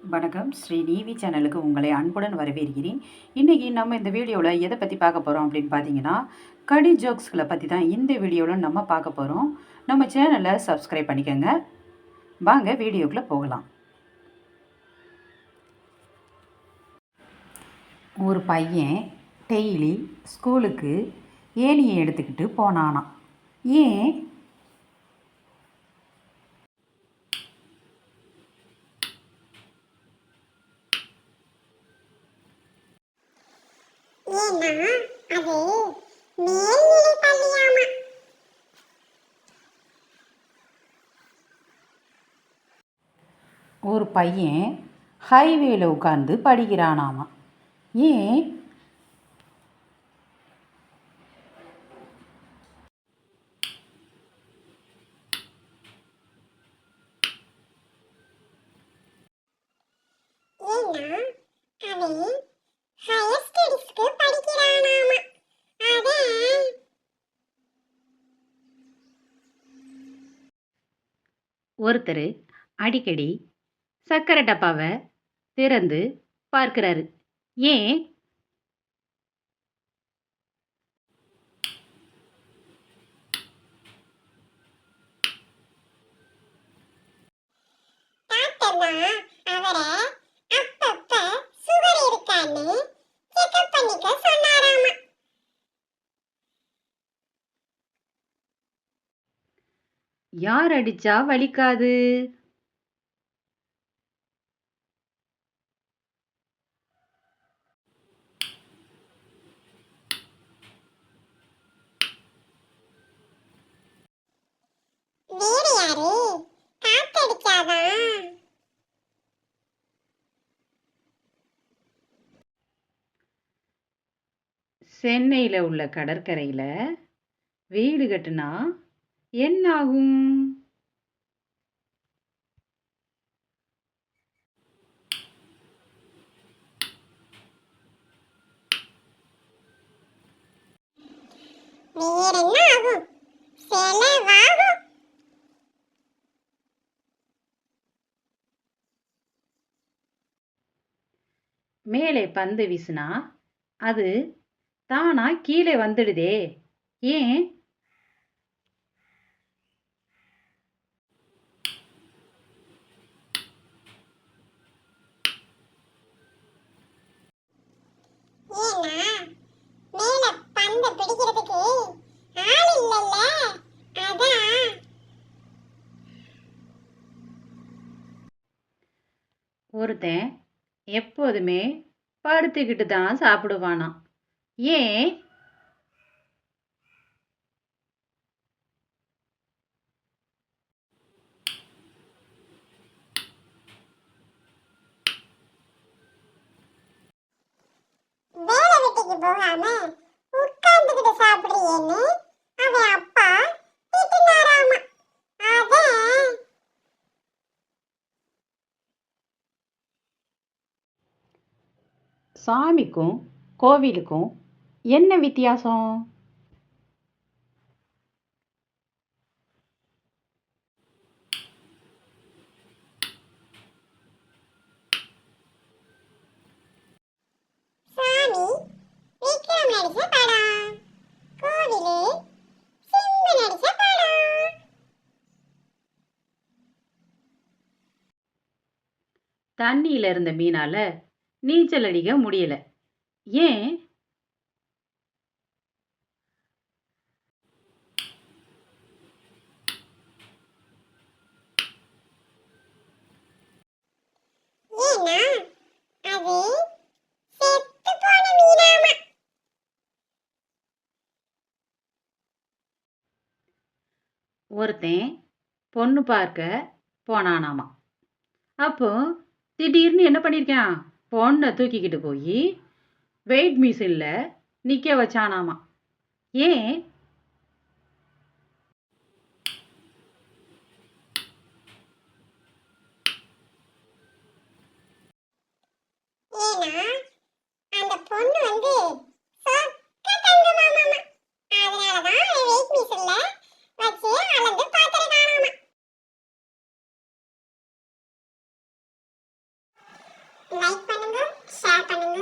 வணக்கம். ஸ்ரீ நீவி சேனலுக்கு உங்களை அன்புடன் வரவேற்கிறேன். இன்றைக்கி நம்ம இந்த வீடியோவில் எதை பற்றி பார்க்க போகிறோம் அப்படின்னு பார்த்தீங்கன்னா, கடி ஜோக்ஸ்களை பற்றி தான் இந்த வீடியோவில் நம்ம பார்க்க போகிறோம். நம்ம சேனலை சப்ஸ்கிரைப் பண்ணிக்கோங்க. வாங்க வீடியோக்குள்ளே போகலாம். ஒரு பையன் டெய்லி ஸ்கூலுக்கு ஏணியை எடுத்துக்கிட்டு போனானாம். ஏன்? ஒரு பையன் ஹைவேல உட்காந்து படிக்கிறானாமா. ஏன்? ஒருத்தர் அடிக்கடி சக்கரை டப்பாவை திறந்து பார்க்கிறாரு. ஏன்? யார் அடிச்சா வலிக்காது? சென்னையில் உள்ள கடற்கரையில் வீடு கட்டுனா என்ன ஆகும்? மேலே பந்து வீசினா அது தானா கீழே வந்துடுதே. ஏன்? ஒருத்தன் எப்போதுமே படுத்துக்கிட்டு தான் சாப்பிடுவானாம். ஏன்? போகாம உட்கார்ந்துகிட்டு சாப்பிடுறேன்னு அவன் அப்பா திட்டினாராமா. சாமிக்கும் கோவிலுக்கும் என்ன வித்தியாசம்? தண்ணியில இருந்த மீனால நீச்சல் அடிக்க முடியல. ஏன்? ஒருத்தன் பொண்ணு பார்க்க போனானாமா. அப்போ திடீர்னு என்ன பண்ணியிருக்கான்? பொண்ணை தூக்கிக்கிட்டு போய் வெயிட் மிஷினில் நிற்க வச்சானாமா. ஏன்? லைக் பண்ணுங்க, ஷேர் பண்ணுங்க.